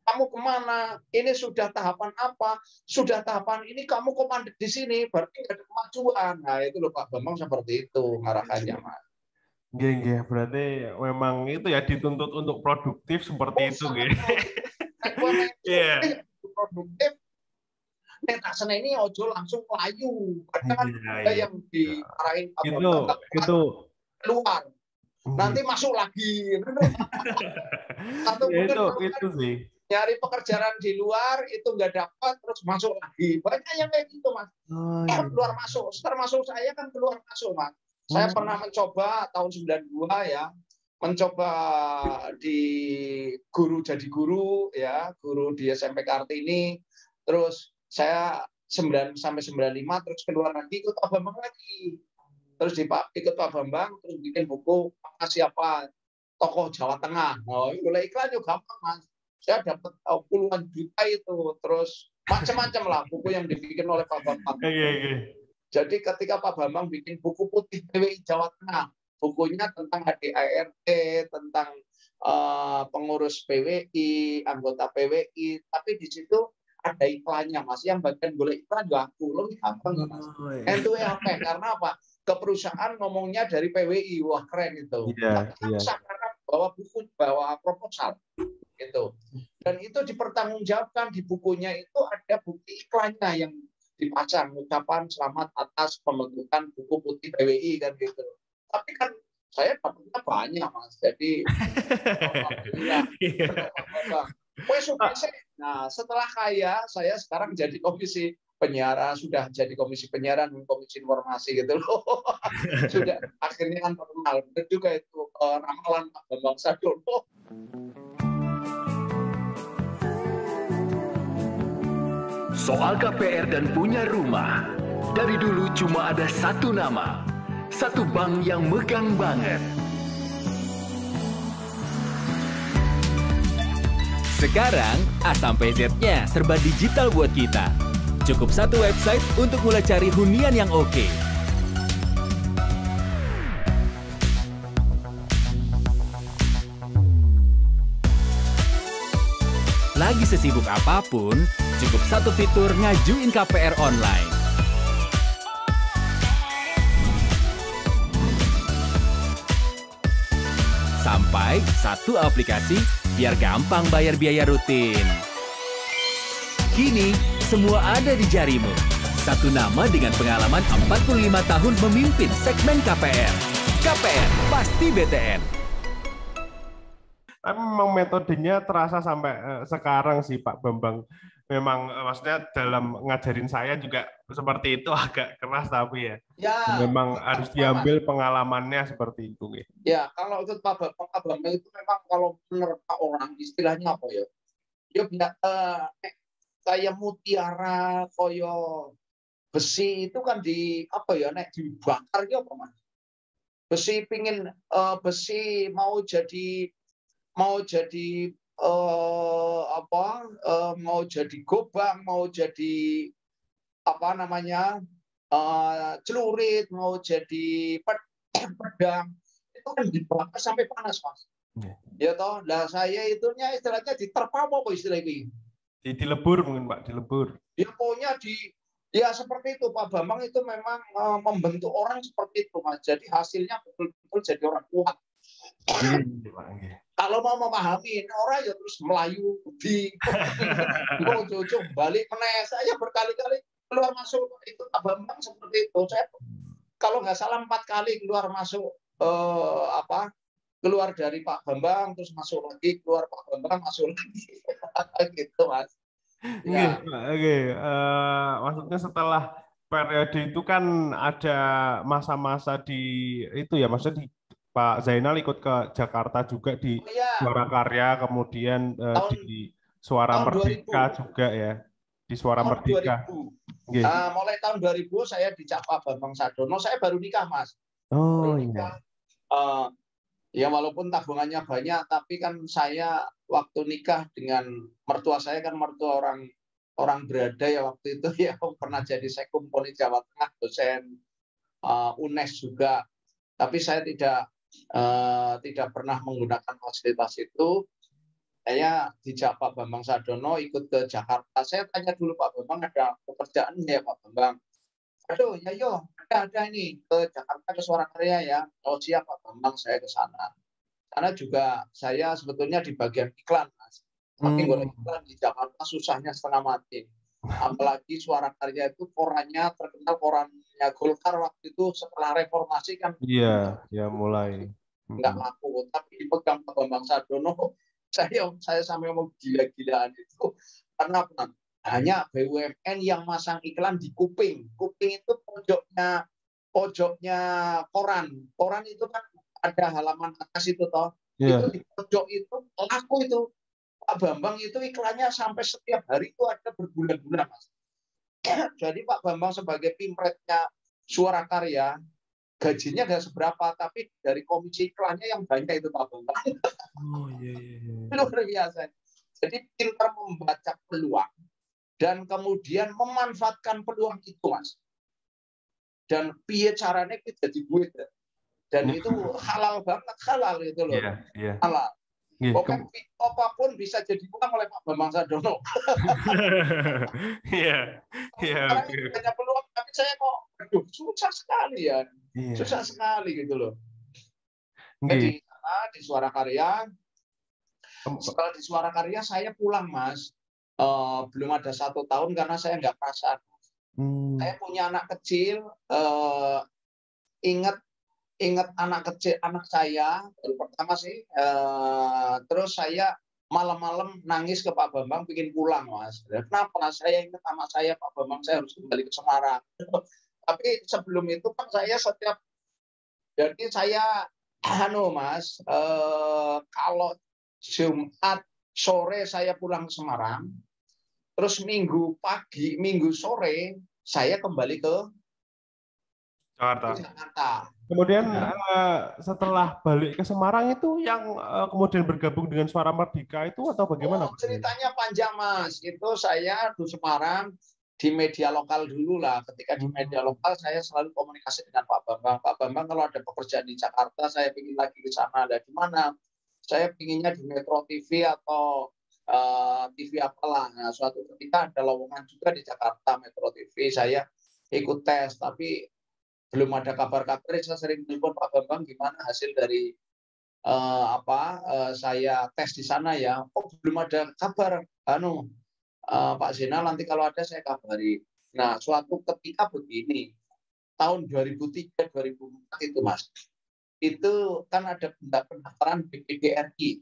Kamu kemana? Ini sudah tahapan apa? Sudah tahapan ini kamu kok mandek di sini, berarti nggak ada kemajuan. Nah itu loh Pak Bambang seperti itu ngarahannya Mas. Berarti memang itu ya dituntut untuk produktif seperti itu produktif. Nek tak seneni ojo langsung melayu. Kadang ada yang diarahin itu keluar. Nanti masuk lagi. Atau mungkin itu sih. Nyari pekerjaan di luar itu nggak dapat terus masuk lagi. Banyak yang kayak gitu Mas. Keluar masuk. Termasuk saya kan keluar masuk Mas. Saya pernah mencoba tahun 92 ya. Mencoba jadi guru ya, guru di SMP Kartini. Terus saya 9 sampai 95 terus keluar lagi ikut Pak Bambang lagi. Terus ikut Pak Bambang terus bikin buku siapa tokoh Jawa Tengah. Mulai iklan juga gampang Mas. Saya dapat puluhan juta itu. Terus macam-macam lah buku yang dibikin oleh Pak Bambang. Jadi ketika Pak Bambang bikin buku putih PWI Jawa Tengah, bukunya tentang HDART, tentang pengurus PWI, anggota PWI, tapi di situ ada iklannya Mas, yang bagian boleh iklan juga aku lebih gampang Mas. Itu apa? Karena apa? Ke perusahaan ngomongnya dari PWI, wah keren itu. Karena bawa proposal gitu. Dan itu dipertanggungjawabkan di bukunya itu ada bukti iklannya yang dipasang ucapan selamat atas pembentukan buku putih PWI kan gitu. Tapi kan saya dapatnya banyak Mas, jadi nah setelah kaya saya sekarang jadi komisi penyiaran, sudah jadi komisi penyiaran, komisi informasi gitu loh. Sudah akhirnya kan terkenal. Benar juga itu ramalan Pak Bambang Sadono. Soal KPR dan punya rumah, dari dulu cuma ada satu nama, satu bank yang megang banget. Sekarang, A sampai Z-nya serba digital buat kita. Cukup satu website untuk mulai cari hunian yang oke. Lagi sesibuk apapun, cukup satu fitur ngajuin KPR online. Sampai satu aplikasi biar gampang bayar biaya rutin. Kini, semua ada di jarimu. Satu nama dengan pengalaman 45 tahun memimpin segmen KPR. KPR, pasti BTN. Tapi memang metodenya terasa sampai sekarang sih Pak Bambang. Memang maksudnya dalam ngajarin saya juga seperti itu agak keras tapi ya. Ya, Memang harus Mas. diambil pengalamannya seperti itu. Ya, kalau itu Pak Bambang itu memang kalau menerpa orang istilahnya apa ya? Ya kayak mutiara, koyo besi itu kan di apa ya nek dibakar ya apa Mas? Besi pingin besi mau jadi mau jadi gobang, mau jadi apa namanya celurit, mau jadi pedang itu kan dibakar sampai panas Mas. Ya toh, lah saya itunya istilahnya diterpa apa istilah ini? Dilebur mungkin Pak, dilebur. Ya pokoknya ya seperti itu Pak Bambang itu memang membentuk orang seperti itu Mas. Jadi hasilnya betul-betul jadi orang kuat. Kalau mau memahami orang ya terus melayu di ujung balik meneh. Saya berkali-kali keluar masuk itu Pak Bambang seperti itu. Saya kalau nggak salah 4 kali keluar masuk keluar dari Pak Bambang terus masuk lagi, keluar Pak Bambang masuk lagi. Gitu Mas. Ya. Oke. Maksudnya setelah periode itu kan ada masa-masa di itu ya, maksudnya di Pak Zainal ikut ke Jakarta juga di Suara Karya, kemudian di Suara Merdeka 2000. Juga ya, di Suara tahun Merdeka. 2000. Mulai tahun 2000 saya dicap Pak Bambang Sadono, saya baru nikah Mas. Oh iya. Ya walaupun tabungannya banyak, tapi kan saya waktu nikah dengan mertua saya kan mertua orang berada ya waktu itu ya pernah jadi Sekum Poni Jawa Tengah, dosen UNES juga. Tapi saya tidak pernah menggunakan fasilitas itu. Saya dijak Pak Bambang Sadono ikut ke Jakarta. Saya tanya dulu Pak Bambang ada pekerjaan ya Pak Bambang. Aduh, ya yo, ada ini ke Jakarta ke Suara Karya ya. Oh siap Pak Bambang, saya ke sana. Karena juga saya sebetulnya di bagian iklan, Mas. Tapi golek iklan di Jakarta susahnya setengah mati. Apalagi Suara Karya itu korannya terkenal korannya Golkar waktu itu setelah reformasi kan. Iya, ya mulai. Enggak laku, tapi dipegang Pak Bambang Sadono. Saya sampai mau gila-gilaan itu. Karena apa? Hanya BUMN yang masang iklan di kuping. Kuping itu pojoknya koran. Koran itu kan ada halaman atas itu toh. Yeah. Itu di pojok itu laku itu. Pak Bambang itu iklannya sampai setiap hari itu ada berbulan-bulan Mas. Jadi Pak Bambang sebagai pimretnya Suara Karya gajinya nggak seberapa, tapi dari komisi iklannya yang banyak itu Pak Bambang. Oh iya. Luar biasa. Jadi pintar membaca peluang dan kemudian memanfaatkan peluang itu Mas. Dan piye caranya kita jadi duit. Dan itu halal banget, halal itu loh. Yeah. Halal. Apapun bisa jadi uang oleh Pak Bambang Sadono. Iya. Banyak peluang, tapi saya kok susah sekali ya. Yeah. Susah sekali gitu loh. Jadi di Suara Karya, setelah di Suara Karya saya pulang Mas. Belum ada 1 tahun karena saya nggak perasaan. Saya punya anak kecil, ingat anak kecil anak saya baru pertama sih. Terus saya malam-malam nangis ke Pak Bambang bikin pulang Mas. Kenapa? Saya ingat anak saya Pak Bambang, saya harus kembali ke Semarang. Tapi sebelum itu kan saya jadi saya Mas, kalau Jumat sore saya pulang ke Semarang, terus Minggu sore saya kembali ke Jakarta. Kemudian setelah balik ke Semarang itu yang kemudian bergabung dengan Suara Merdeka itu atau bagaimana? Ceritanya panjang Mas. Itu saya di Semarang di media lokal dulu lah. Ketika di media lokal saya selalu komunikasi dengan Pak Bambang. Pak Bambang kalau ada pekerjaan di Jakarta saya ingin lagi ke sana. Ada di mana? Saya pinginnya di Metro TV atau TV apalah. Nah, suatu ketika ada lowongan juga di Jakarta Metro TV. Saya ikut tes, tapi belum ada kabar-kabar. Saya sering telepon Pak Bambang gimana hasil dari saya tes di sana ya. Oh belum ada kabar. Pak Zainal nanti kalau ada saya kabari. Nah suatu ketika begini, tahun 2003-2004 itu Mas. Itu kan ada pendaftaran BPDRI.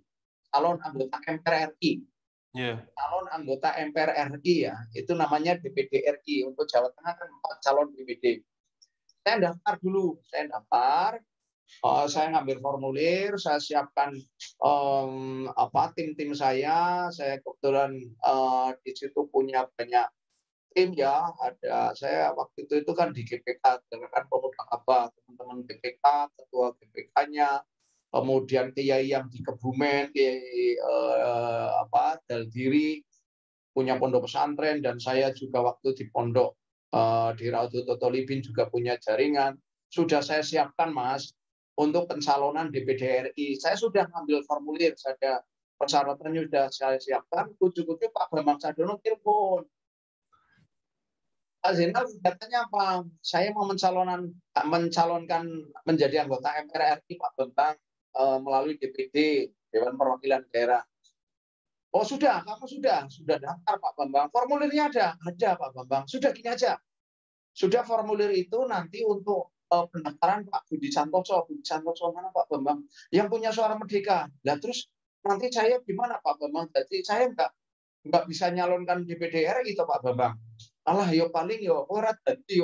calon anggota MPR RI. Iya. Calon anggota MPR RI ya, itu namanya DPD RI. Untuk Jawa Tengah kan 4 calon DPD. Saya daftar dulu, saya ngambil formulir, saya siapkan tim-tim saya kebetulan di situ punya banyak tim ya, ada saya waktu itu kan di GPK, Gerakan Pemuda Aba, teman-teman GPK, ketua GPK-nya, kemudian kiai yang di Kebumen, kiai Daldiri, punya pondok pesantren, dan saya juga waktu di pondok di Raudatul Thalibin juga punya jaringan. Sudah saya siapkan Mas untuk pencalonan DPD RI. Saya sudah ambil formulir, saya persyaratannya sudah saya siapkan. Ujung-ujung Pak Bambang Sadono telepon. Pak Zainal katanya apa? Saya mau mencalonkan menjadi anggota MPR RI Pak Bambang melalui DPD, Dewan Perwakilan Daerah. Oh sudah, kamu sudah daftar Pak Bambang. Formulirnya ada Pak Bambang. Sudah gini aja. Sudah formulir itu nanti untuk pendaftaran Pak Budi Santoso. Budi Santoso mana Pak Bambang? Yang punya Suara Merdeka. Nah terus nanti saya gimana Pak Bambang? Jadi saya nggak bisa nyalonkan DPD RI itu Pak Bambang. Alah, yo paling yo ora dadi.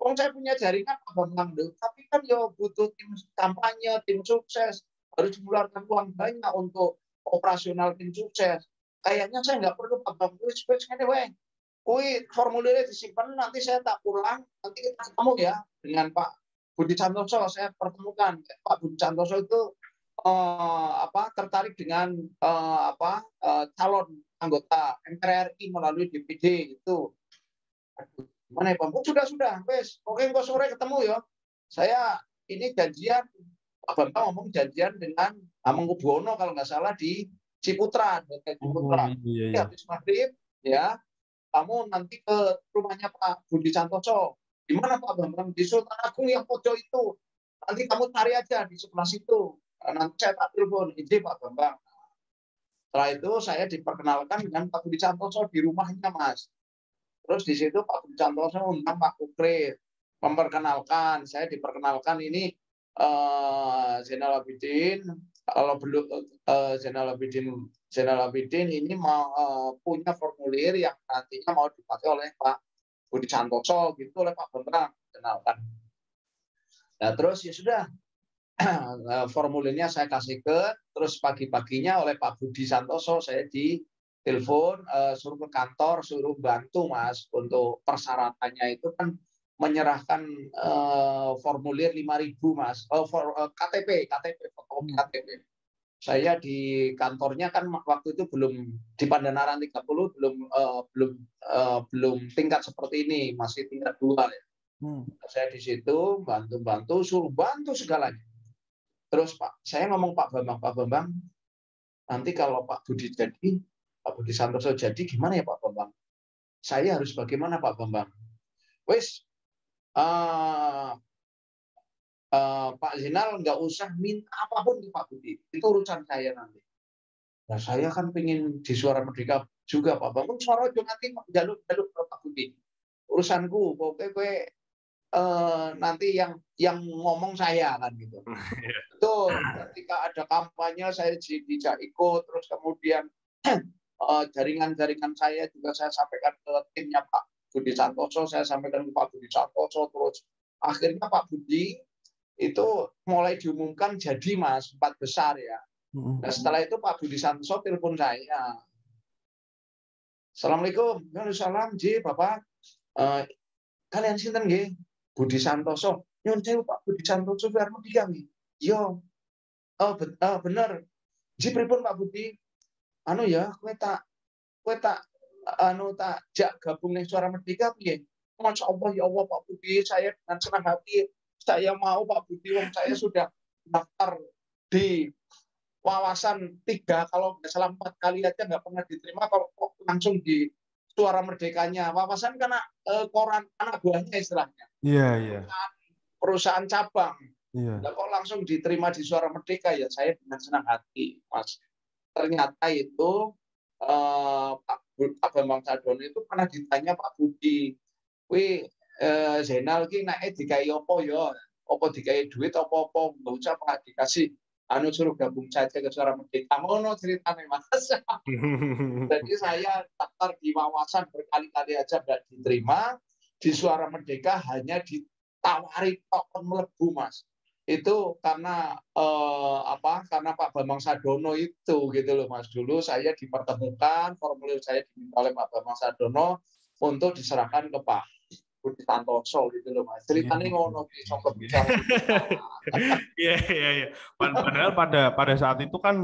Wong saya punya jaringan Pak Bambang, tapi kan yo butuh tim kampanye, tim sukses, harus mengeluarkan uang banyak untuk operasional tim sukses. Kayaknya saya nggak perlu Pak Bambang, wis ngene wae. Kuwi formulirnya disimpan, nanti saya tak pulang, nanti kita ketemu ya dengan Pak Budi Santoso. Saya pertemukan Pak Budi Santoso itu tertarik dengan calon anggota MPR RI melalui DPD itu. Mana ya Pak? Sudah, wes. Oke, kok sore ketemu ya. Saya ini janjian, Pak Bambang ngomong janjian dengan Hamengkubuwono kalau nggak salah di Ciputra. Iya. Habis maghrib ya, kamu nanti ke rumahnya Pak Budi Santoso. Di mana Pak Bambang? Di Sultan Agung yang pojok itu. Nanti kamu cari aja di sebelah situ. Nanti saya tak telepon, izin Pak Bambang. Setelah itu saya diperkenalkan dengan Pak Budi Santoso di rumahnya Mas. Terus di situ Pak Budi Santoso undang Pak Kukri, memperkenalkan. Saya diperkenalkan ini Zainal Abidin. Kalau belum Zainal Abidin ini mau punya formulir yang nantinya mau dipakai oleh Pak Budi Santoso gitu oleh Pak Bambang, kenalkan. Nah terus ya sudah. Formulirnya saya kasih terus pagi-paginya oleh Pak Budi Santoso saya ditelepon, suruh ke kantor, suruh bantu Mas untuk persyaratannya itu kan menyerahkan formulir 5.000 Mas, KTP. Saya di kantornya kan waktu itu belum di Pandanaran 30 belum tingkat seperti ini, masih tingkat 2 ya. Saya di situ bantu suruh bantu segalanya. Terus saya ngomong Pak Bambang, nanti kalau Pak Budi Santoso jadi gimana ya Pak Bambang? Saya harus bagaimana Pak Bambang? Wes, Pak Zainal nggak usah minta apapun ke Pak Budi, itu urusan saya nanti. Nah saya kan pengen di Suara Merdeka juga Pak Bambang, suara juga nanti jaluk ke Pak Budi. Urusanku, pokoknya nanti yang ngomong saya kan gitu. Betul. Ketika ada kampanye saya dijak ikut, terus kemudian jaringan-jaringan saya juga saya sampaikan ke timnya Pak Budi Santoso, saya sampaikan ke Pak Budi Santoso, terus akhirnya Pak Budi itu mulai diumumkan jadi Mas 4 besar ya. Nah setelah itu Pak Budi Santoso telepon saya. Assalamualaikum. Waalaikumsalam, Ji, Bapak. Kalian sinten nggih? Budi Santoso. Nyun sewu Pak Budi Santoso Suara Merdeka nggih. Yo. Bener. Ji pripun Pak Budi? Anu ya, kowe tak jak gabung ning Suara Merdeka piye? Masyaallah ya Allah Pak Budi, saya dengan senang hati saya mau Pak Budi, wong saya sudah daftar di wawasan 3 kalau nggak salah 4 kali aja nggak pernah diterima, kalau langsung di Suara Merdekanya. Wawasan karena koran anak buahnya istilahnya. Iya. Perusahaan cabang. Iya. Nah, kok langsung diterima di Suara Merdeka ya saya dengan senang hati, Mas. Ternyata itu Pak Bambang Sadono itu pernah ditanya Pak Budi, Zainal ki naik dikai apa ya? apa dikai duit apa-apa nggak usah Pak dikasih suruh gabung saja ke Suara Merdeka. Ngono ceritanya Mas. Jadi saya daftar di Wawasan berkali-kali aja nggak diterima. Di Suara Merdeka hanya ditawari token melebu Mas. Itu karena karena Pak Bambang Sadono itu gitu loh Mas. Dulu saya dipertemukan, formulir saya diminta oleh Pak Bambang Sadono untuk diserahkan ke Pak Budi Santoso gitu loh Mas. Ceritanya ngono di songkok bicara. Iya. Padahal pada saat itu kan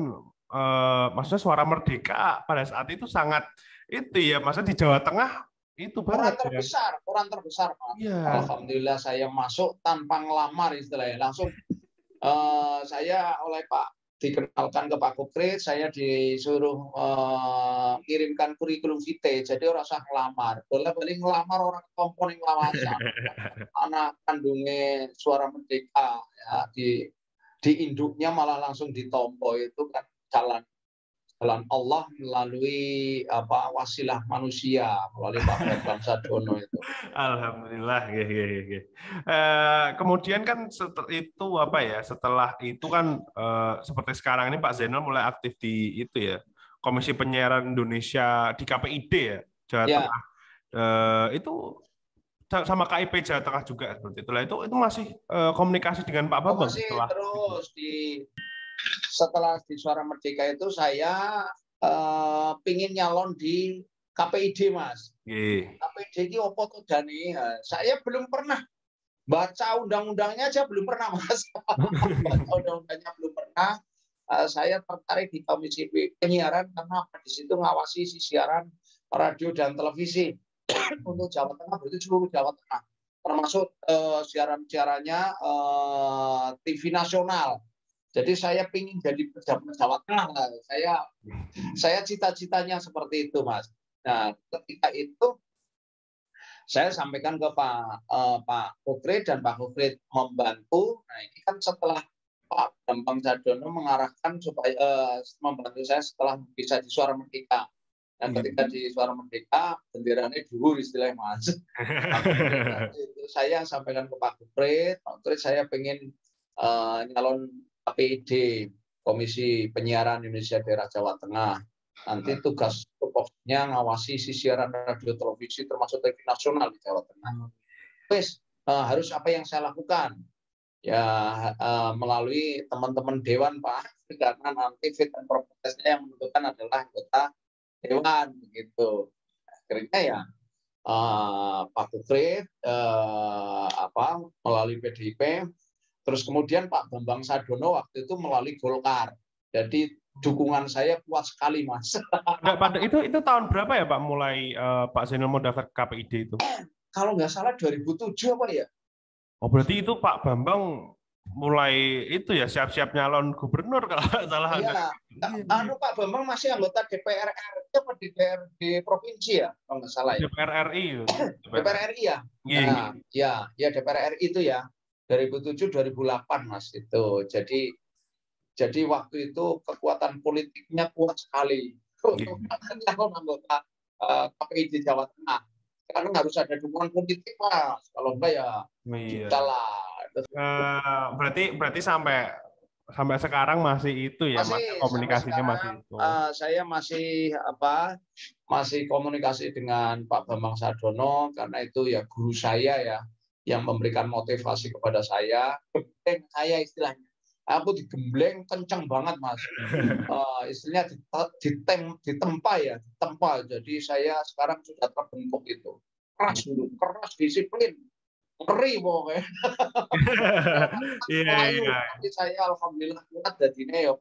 maksudnya Suara Merdeka pada saat itu sangat itu ya, maksudnya di Jawa Tengah itu banget orang terbesar Mas. Ya. Alhamdulillah saya masuk tanpa ngelamar istilahnya. Langsung saya oleh Pak dikenalkan ke Pak Kukrit, saya disuruh kirimkan kurikulum vitae, jadi orang usah ngelamar. Boleh ngelamar orang komponen Wawasan. Anak kandungnya Suara Merdeka ya, di induknya malah langsung ditompo. Itu kan jalan Allah melalui wasilah manusia, melalui Pak Bambang Sadono itu. Alhamdulillah. Kemudian kan setelah itu kan seperti sekarang ini Pak Zainal mulai aktif di itu ya, Komisi Penyiaran Indonesia di KPID ya, Jawa Tengah. Itu sama KIP Jawa Tengah juga seperti itulah. Itu masih komunikasi dengan Pak Bambang setelah terus setelah di Suara Merdeka itu saya pingin nyalon di KPID Mas. KPID ini apa tuh Dani? Saya belum pernah baca undang-undangnya aja belum pernah Mas. Baca undang-undangnya belum pernah. Saya tertarik di Komisi Penyiaran karena di situ ngawasi siaran radio dan televisi untuk Jawa Tengah, berarti seluruh Jawa Tengah, termasuk siaran-siarannya TV nasional. Jadi saya ingin jadi pejabat Jawa Tengah. Saya cita-citanya seperti itu, Mas. Nah, ketika itu saya sampaikan ke Pak Kukrit dan Pak Kukrit membantu. Nah, ini kan setelah Pak Bambang Sadono mengarahkan supaya membantu saya setelah bisa di Suara Merdeka. Dan ketika di Suara Merdeka, benderanya dhuwur istilahnya Mas. Itu saya sampaikan ke Pak Kukrit. Pak Kukrit saya pengen nyalon KPID, Komisi Penyiaran Indonesia Daerah Jawa Tengah. Nanti tugasnya ngawasi siaran radio televisi termasuk TV nasional di Jawa Tengah. Terus harus apa yang saya lakukan? Ya melalui teman-teman dewan Pak, karena nanti fit and proper testnya yang menentukan adalah anggota dewan begitu. Akhirnya ya Pak Kukrit melalui PDIP. Terus kemudian Pak Bambang Sadono waktu itu melalui Golkar. Jadi dukungan saya kuat sekali, Mas. Itu tahun berapa ya Pak mulai Pak Zainal mau daftar KPID itu? Kalau nggak salah 2007 apa ya? Oh berarti itu Pak Bambang mulai itu ya siap-siap nyalon gubernur kalau nggak salah. Iya. Pak Bambang masih anggota DPR RI apa DPRD provinsi ya? Kalau nggak salah ya. DPR RI. DPR RI ya. Nah, ya DPR RI itu ya. 2007-2008 Mas itu. Jadi waktu itu kekuatan politiknya kuat sekali untuk anggota KPID Jawa Tengah. Karena harus ada dukungan politik Mas. Kalau enggak ya kita lah. Berarti sampai sekarang masih itu ya, masih komunikasinya masih itu. Saya masih komunikasi dengan Pak Bambang Sadono karena itu ya guru saya ya, yang memberikan motivasi kepada saya. Gembleng saya istilahnya. Aku digembleng kenceng banget Mas. Istilahnya ditempa. Jadi saya sekarang sudah terbentuk itu. Keras disiplin. Ngeri pokoknya. Tapi saya alhamdulillah kuat dadine ya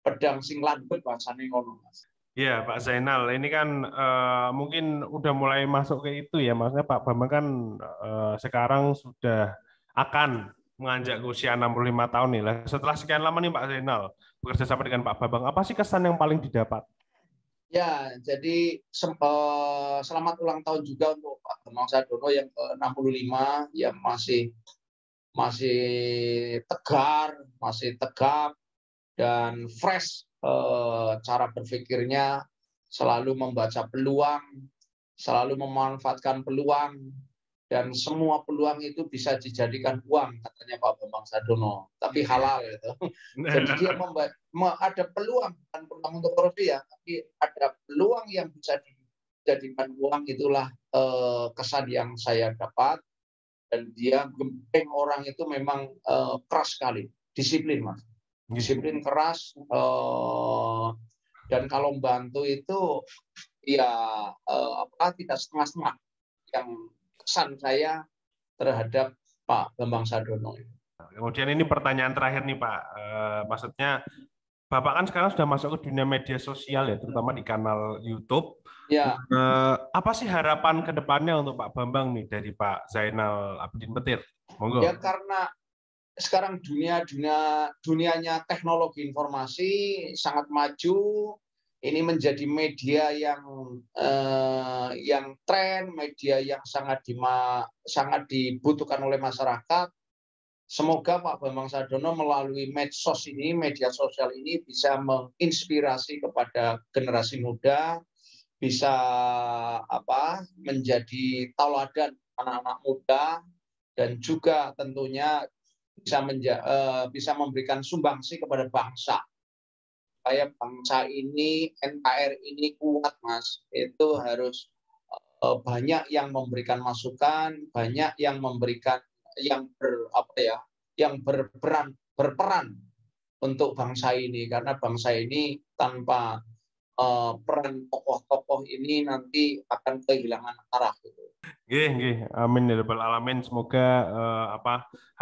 pedang sing landhut bahasane ngono Mas. Iya, Pak Zainal, ini kan mungkin udah mulai masuk ke itu ya, maksudnya Pak Bambang kan sekarang sudah akan menganjak usia 65 tahun nih. Setelah sekian lama nih Pak Zainal bekerja sama dengan Pak Bambang, apa sih kesan yang paling didapat? Ya, jadi selamat ulang tahun juga untuk Pak Bambang Sadono yang ke-65, ya masih tegar, masih tegap dan fresh. Cara berpikirnya selalu membaca peluang, selalu memanfaatkan peluang, dan semua peluang itu bisa dijadikan uang, katanya Pak Bambang Sadono, tapi halal gitu. Jadi dia ada peluang, bukan peluang untuk korupsi ya, tapi ada peluang yang bisa dijadikan uang. Itulah kesan yang saya dapat. Dan dia gempeng orang itu memang keras sekali, disiplin Mas, disiplin keras, dan kalau membantu itu ya tidak setengah-setengah. Yang kesan saya terhadap Pak Bambang Sadono. Kemudian ini pertanyaan terakhir nih Pak, maksudnya Bapak kan sekarang sudah masuk ke dunia media sosial ya, terutama di kanal YouTube. Ya. Apa sih harapan ke depannya untuk Pak Bambang nih dari Pak Zainal Abidin Petir? Monggo. Ya karena sekarang dunianya teknologi informasi sangat maju. Ini menjadi media yang tren, media yang sangat dibutuhkan oleh masyarakat. Semoga Pak Bambang Sadono melalui medsos ini, media sosial ini bisa menginspirasi kepada generasi muda, bisa menjadi tauladan anak-anak muda, dan juga tentunya bisa memberikan sumbangsi kepada bangsa. Supaya bangsa ini, NKRI ini kuat, Mas. Itu harus banyak yang memberikan masukan, banyak yang memberikan yang berperan untuk bangsa ini, karena bangsa ini tanpa peran tokoh-tokoh ini nanti akan kehilangan arah gitu. Amin ya rabbal alamin. Semoga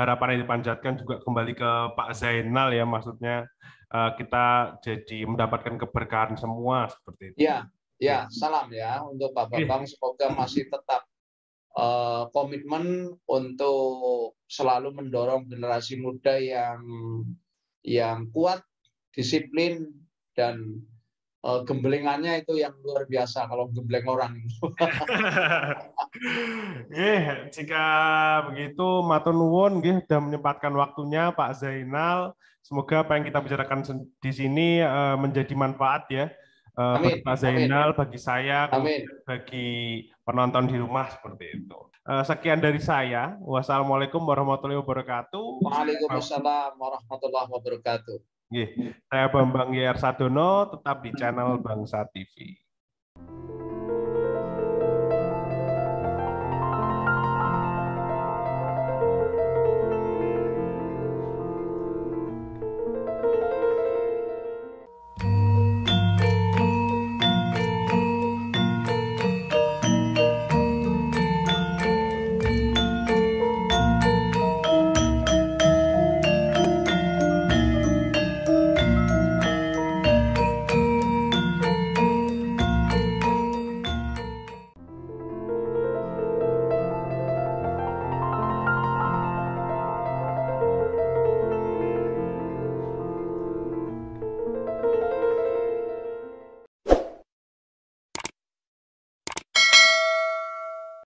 harapan yang dipanjatkan juga kembali ke Pak Zainal ya, maksudnya kita jadi mendapatkan keberkahan semua seperti itu. Ya, salam ya untuk Pak Bambang. Semoga masih tetap komitmen untuk selalu mendorong generasi muda yang kuat, disiplin, dan gemblengannya itu yang luar biasa kalau gembleng orang. Jika begitu matur nuwun sudah menyempatkan waktunya Pak Zainal. Semoga apa yang kita bicarakan di sini menjadi manfaat ya. Bagi Pak Zainal, bagi saya, bagi penonton di rumah seperti itu. Sekian dari saya. Wassalamualaikum warahmatullahi wabarakatuh. Waalaikumsalam warahmatullahi wabarakatuh. Saya Bambang YR Sadono, tetap di channel Bangsa TV.